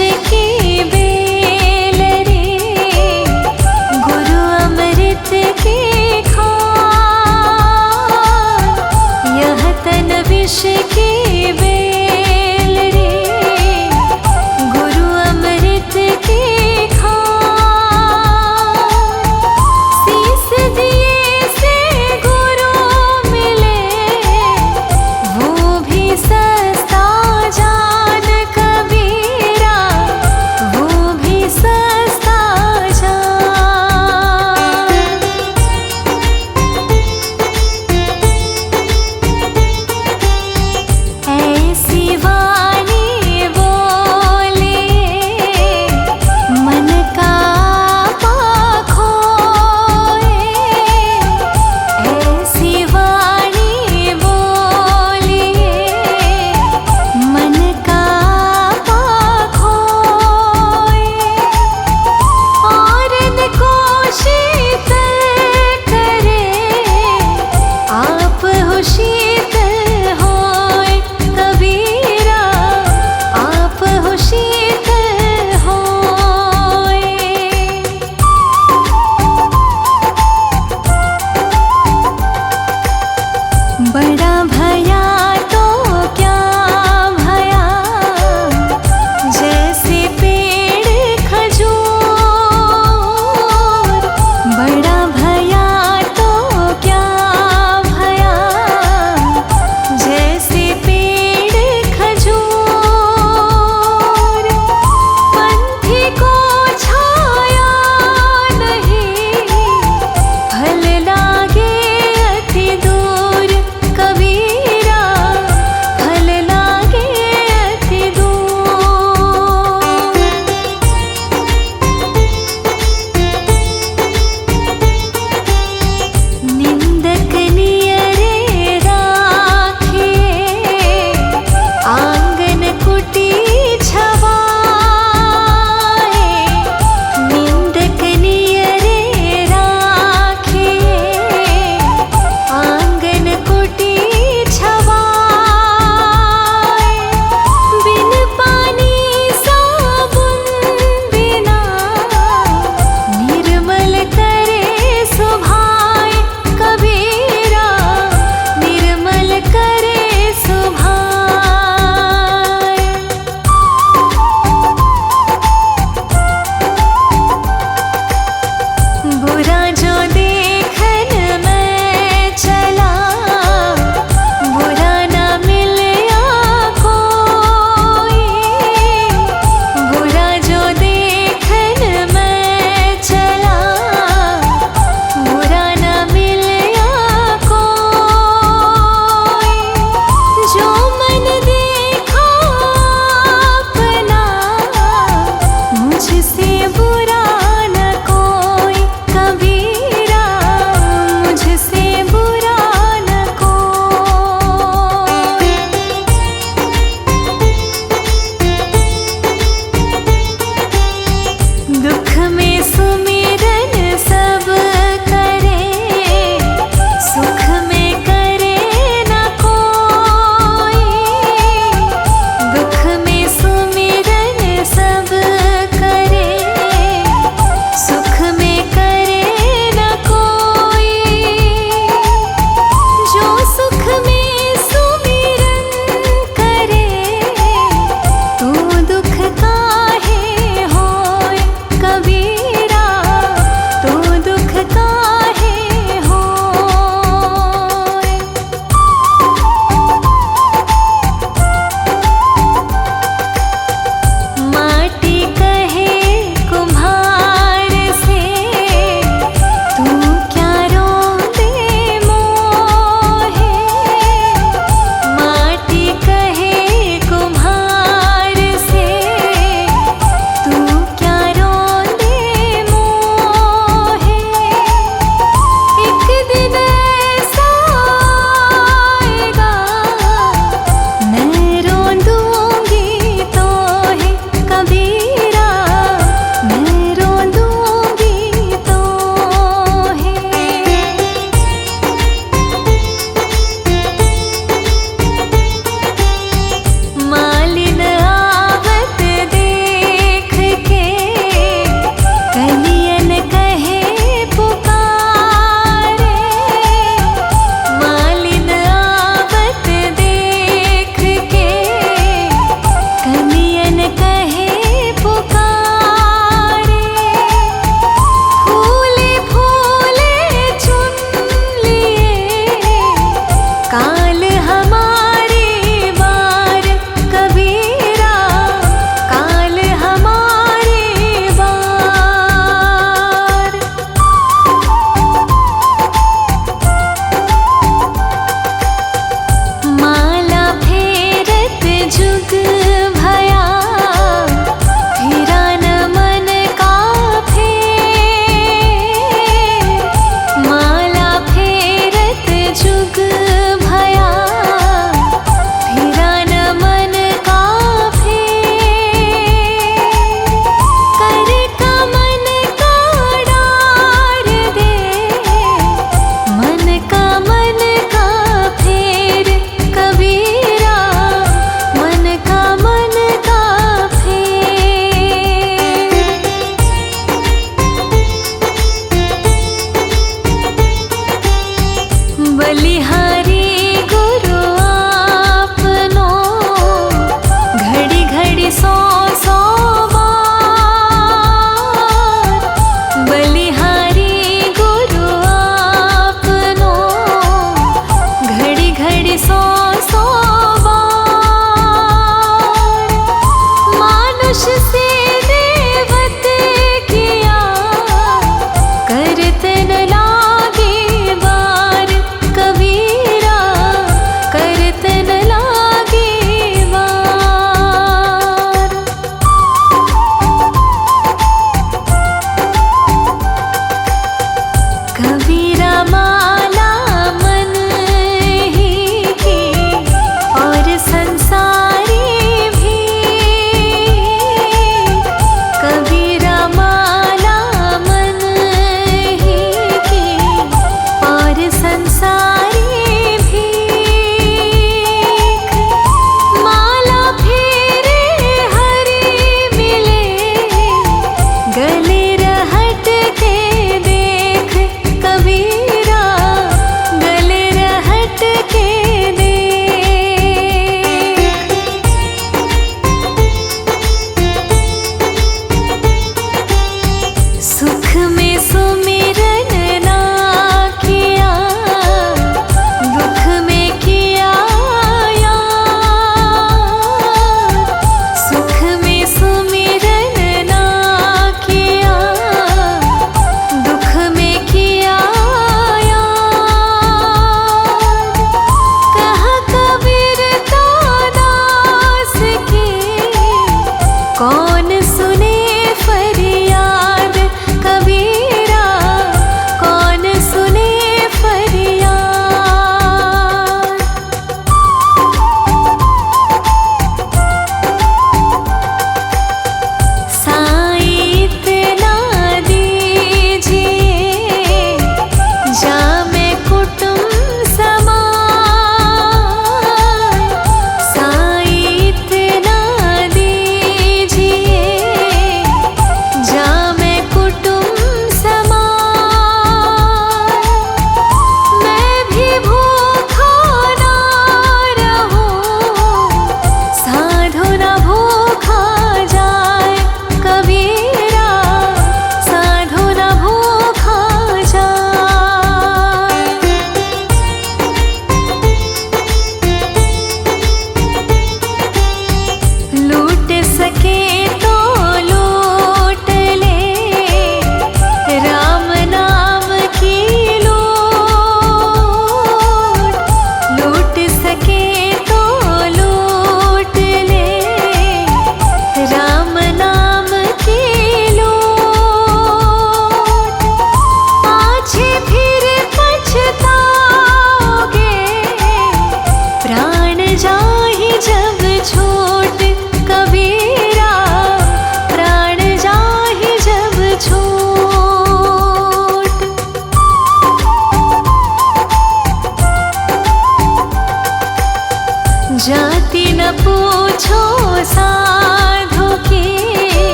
की बेल रे, गुरु अमृत की खान। यह तन विष की बेल रे, गुरु अमृत की खान। शीस दिए से गुरु मिले, वो भी सस्ता जान कबीरा।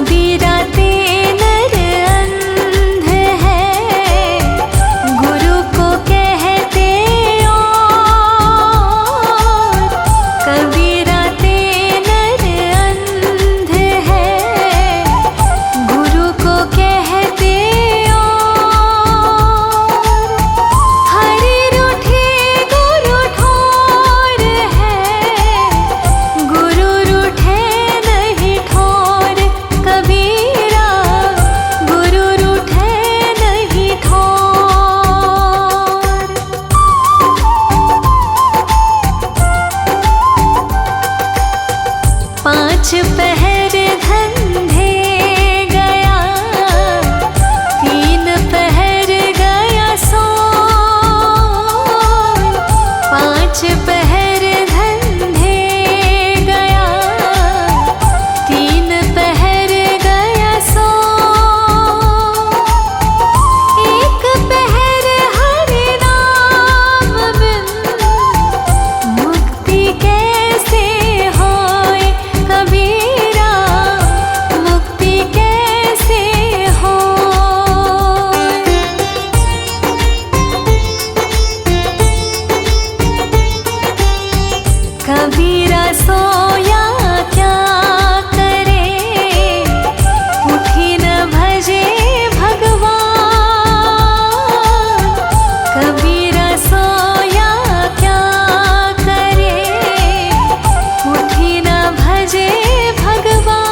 कबीरा तेनर अंध है, गुरु को कहते और। कबीरा तेनर अंध है, गुरु को कहते और। हरि रूठे गुरु ठोर है, गुरु रूठे नहीं ठोर। कबीरा गुरु रूठे नहीं ठोर। 5 पहर धंधे गया, 3 पहर गया सोन। 5 पहर धंधे गया, 3 पहर गया सोन। 1 पहर हरि नाम बिन, मुक्ति कैसे होए। कबीरा मुक्ति कैसे होए। कबीरा सोया क्या करे, उठी न भजे भगवान। कबीरा सोया क्या करे, उठी न भजे भगवान।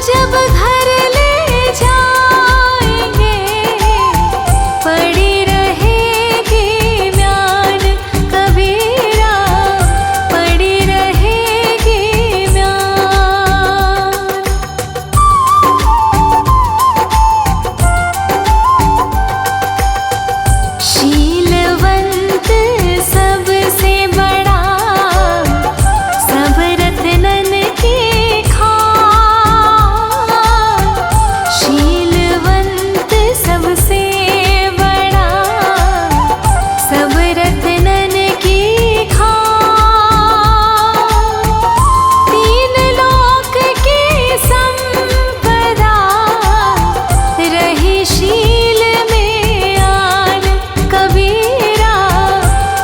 जब घर ले जाएंगे, पड़ी रहेगी म्यान। कबीरा पड़ी रहेगी म्यान। शीलवंत सबसे बड़ा, सब रत्नन की खान। शीलवंत सबसे बड़ा, सब रत्नन की खान। 3 लोक की संपदा, रही शील में आन। कबीरा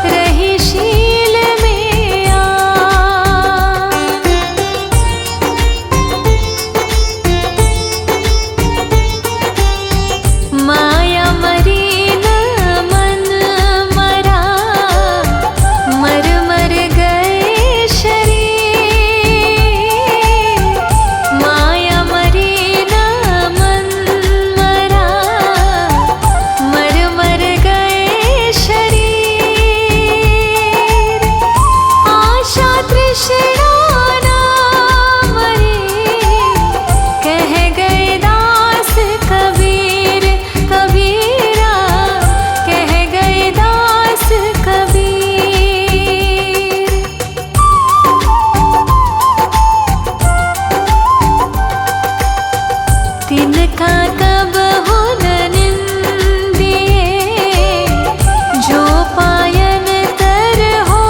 रही शील में आन। माया मरी न मन मरा, मर मर गए शरीर। माया मरी न मन मरा, मर मर गए शरीर। आशा तृष्णा न मरी, कह गए दास कबीर। कबीरा कह गए दास कबीर। तिनका कब हो न निंदिए, जो पायन तर हो।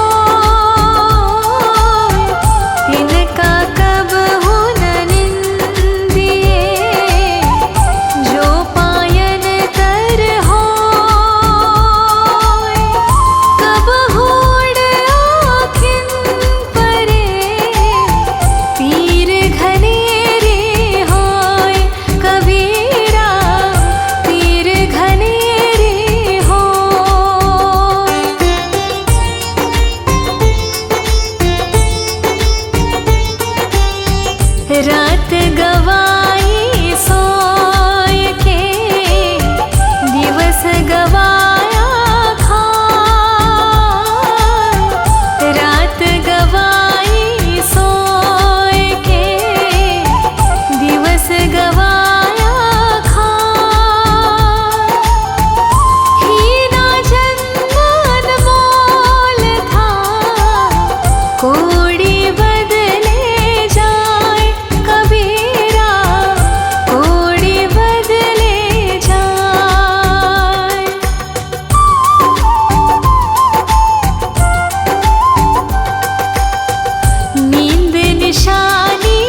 तिनका कब हो न निंदिए, जो पायन तर हो। कब होड़ आँखिन परे, तीर घनेरे होए। कबीरा तीर घनेरे होए। रात गवाई सोय के, दिवस गवाया खान। रात गवाई सोय के, दिवस गवाया खान। हीना जन्म अनमोल था, कोड़ी बदले जाए। कबीरा कोड़ी बदले जाए। नींद निशानी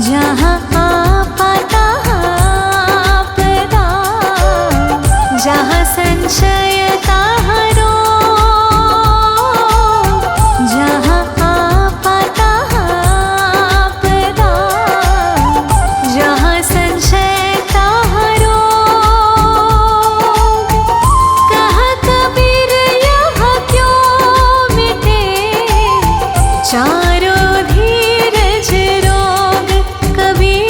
जहाँ आपदा आपदा, जहाँ संशय तहाँ रोग, जहाँ आपदा आपदा, जहाँ संशय तहाँ रोग। कहा कबीर यह क्यों मिटे चारों धीरज रोग, कबीर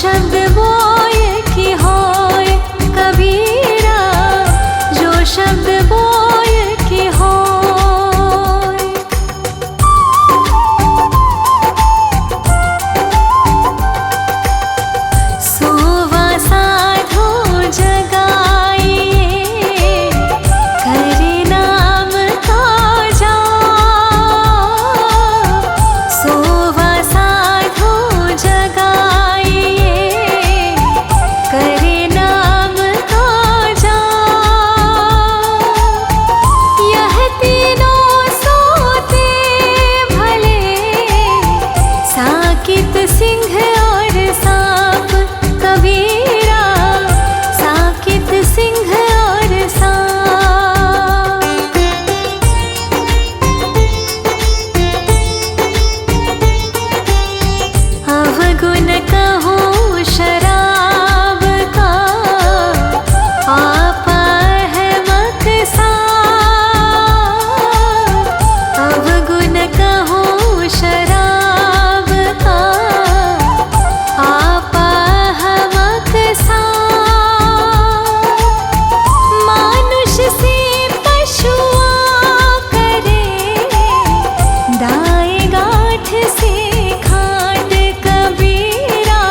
शब्द बोए कि होए कबीरा, जो शब्द बोए कि होए। सोवा साधो जगाइए, करे नाम का जाप। सोवा साधो जगाइए, करे नाम का जाप। यह तीनों सोते भले, साकित सिंह और सांप कबीरा, साकित सिंह और सांप। अवगुण कहूँ शराब का, आपा है मकसाद। अवगुण कहूँ शराब का, आपा है मकसाद। मानुष से पशुआ करे, दाएं गांठ से खाट कबीरा,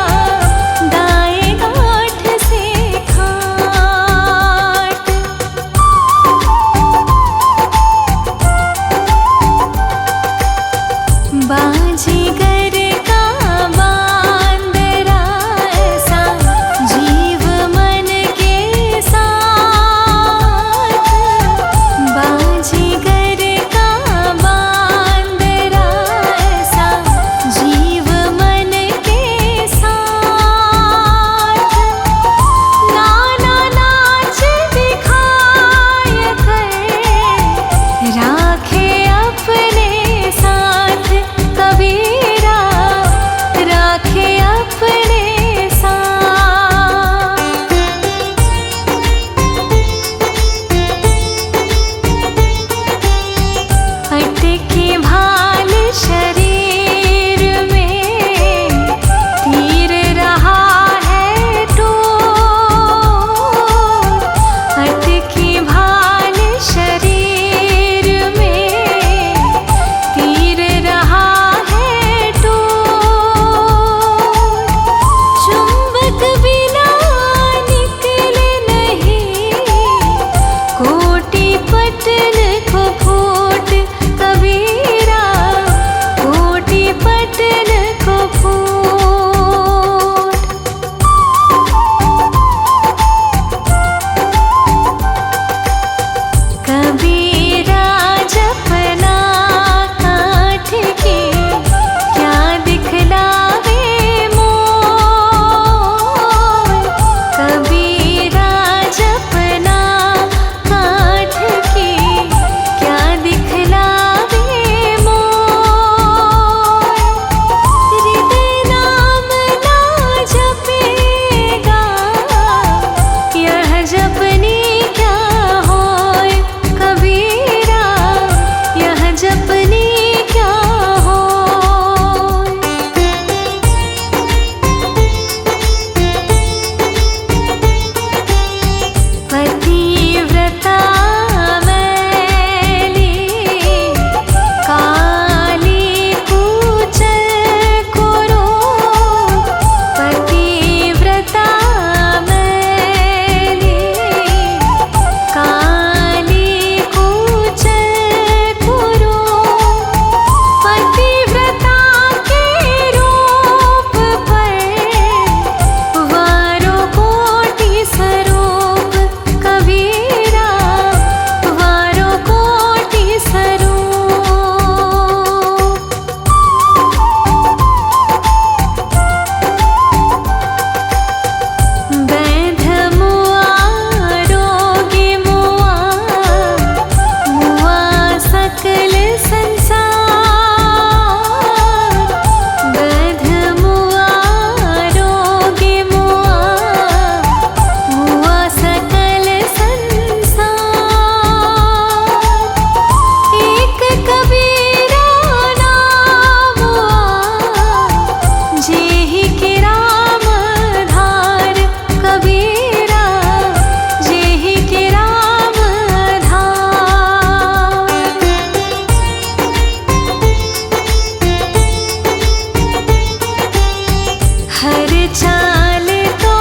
हर चाल तो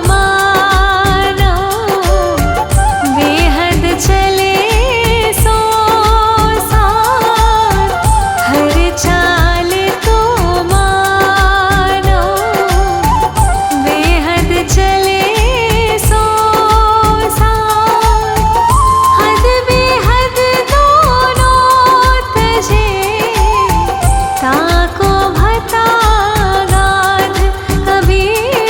मानो बेहद चले सो साथ हर चाल तो मानो बेहद चले सो साथ हद बेहद दोनों तजे ताको भता गाध कबीर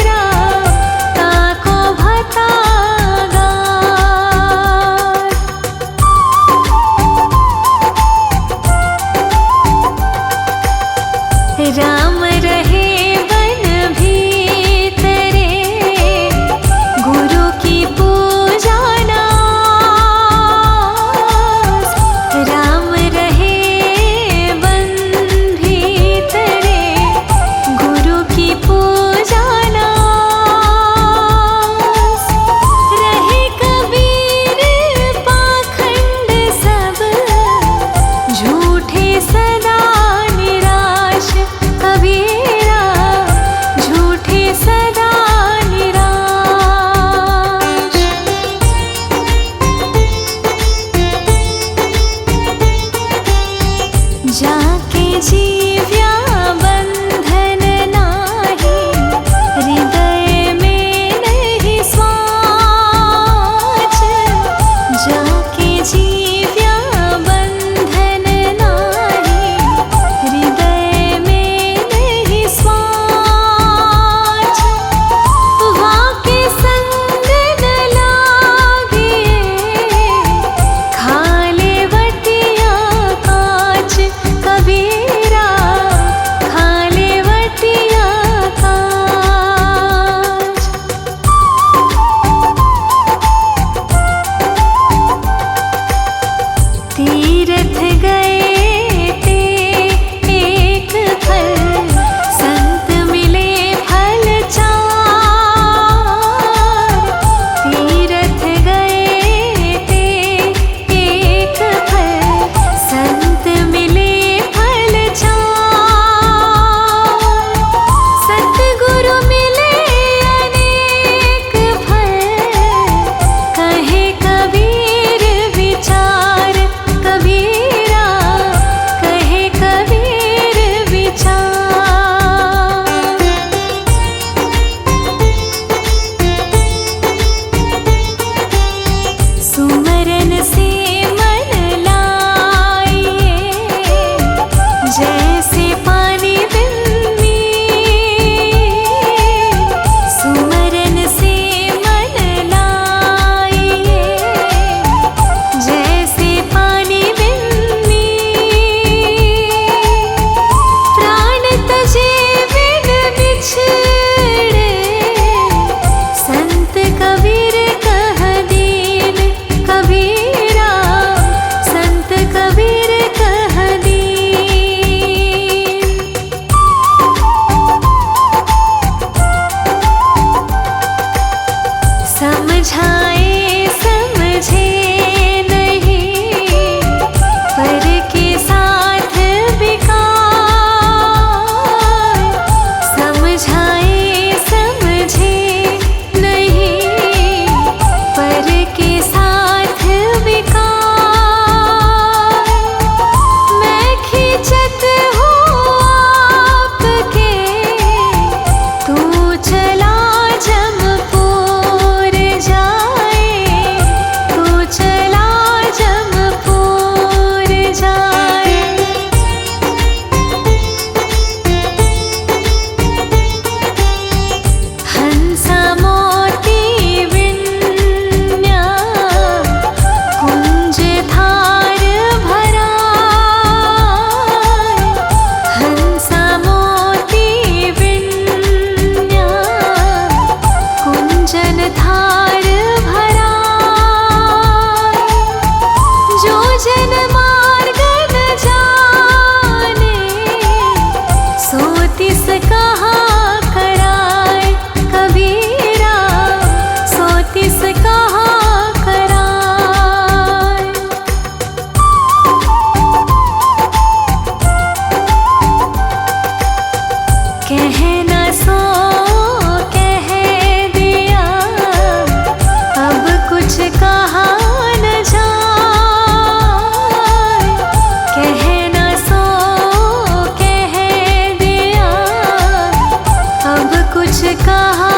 कहा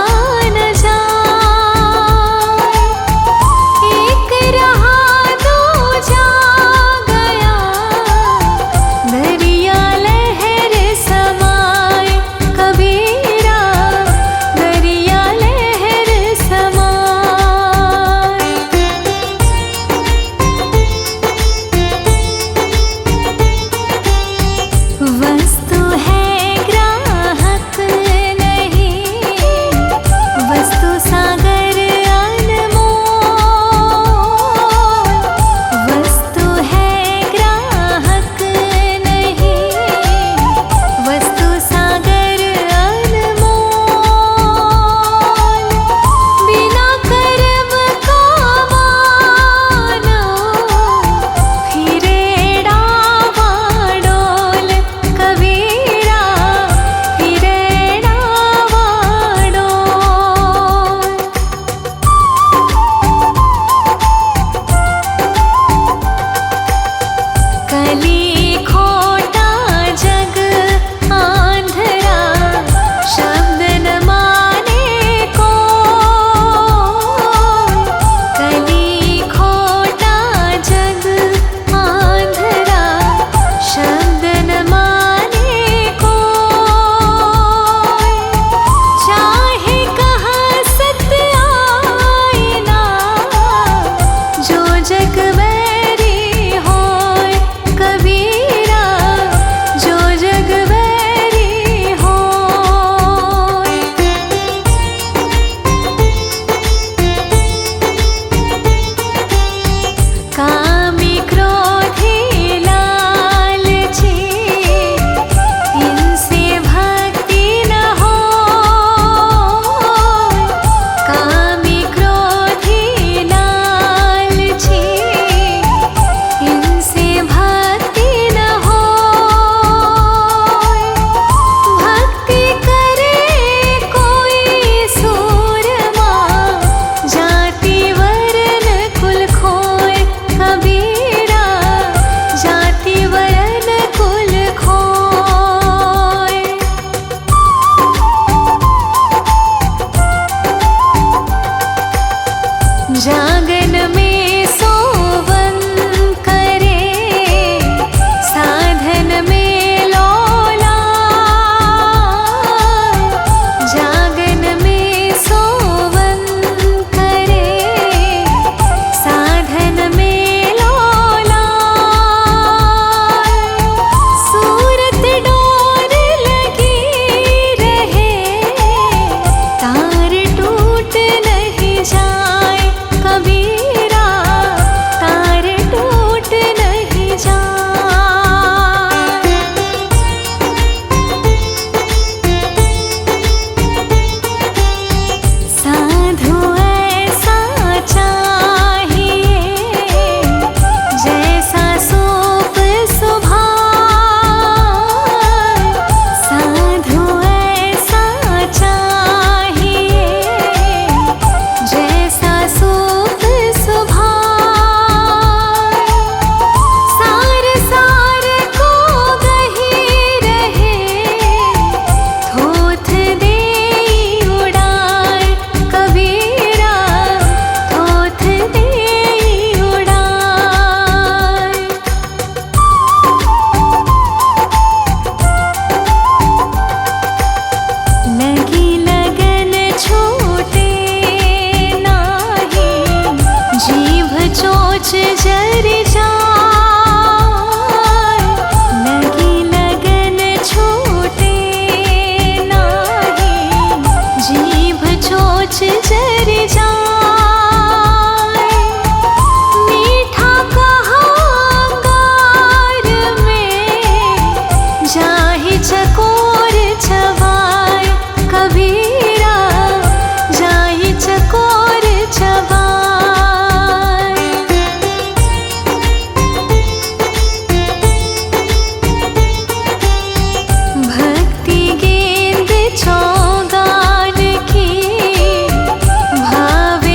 न जाए। एक रहा दूजा गया, दरिया लहर समाए। कबीरा दरिया लहर समाए। वस्तु है ग्राहक नहीं, वस्तु सागर अनमोल। वस्तु है ग्राहक नहीं, वस्तु सागर अनमोल। बिना कर्म का मानो फिरे डावाडोल। कबीरा फिरे डावाडोल। कली खोटा जग आंधरा, शब्द न माने को। कली खोटा जग आंधरा, शब्द न माने को। चाहे कहाँ सत्य आईना, जो जग बैरी होय। कबीरा जो जग बैरी होय। कामी क्रोधी लालची, इनसे भक्ति न होय। कामी क्रोधी लालची, इनसे भक्ति न होय। भक्ति करे कोई सूरमा, जाति वरण कुल खोय। कबीरा जाति वरण कुल खोय। जागन में सोवन करे, साधन में लोला। जागन में सोवन करे, साधन में लोला। सूरत डोर लगी रहे, तार टूट नहीं जाए। कबीरा तार टूट नहीं जाए। साधु ऐसा चाहिए, जैसा सूप सुभाए। साधु ऐसा चाहिए, जैसा सूप सुभाए। सार सार को गही रहे, थोथ देई उड़ाए। कबीरा थोथ देई उड़ाए। लगी लगन छूटे नाही, जीभ चोच जर जाए। लगी लगन छूटे नाही, जीभ चोच जर जाए। मीठा कहा अंगार में, जाहि चकोर चबाए। कबीरा जाहि चकोर चबाए। भक्ति गेंद चौगान की, भाव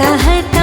कहत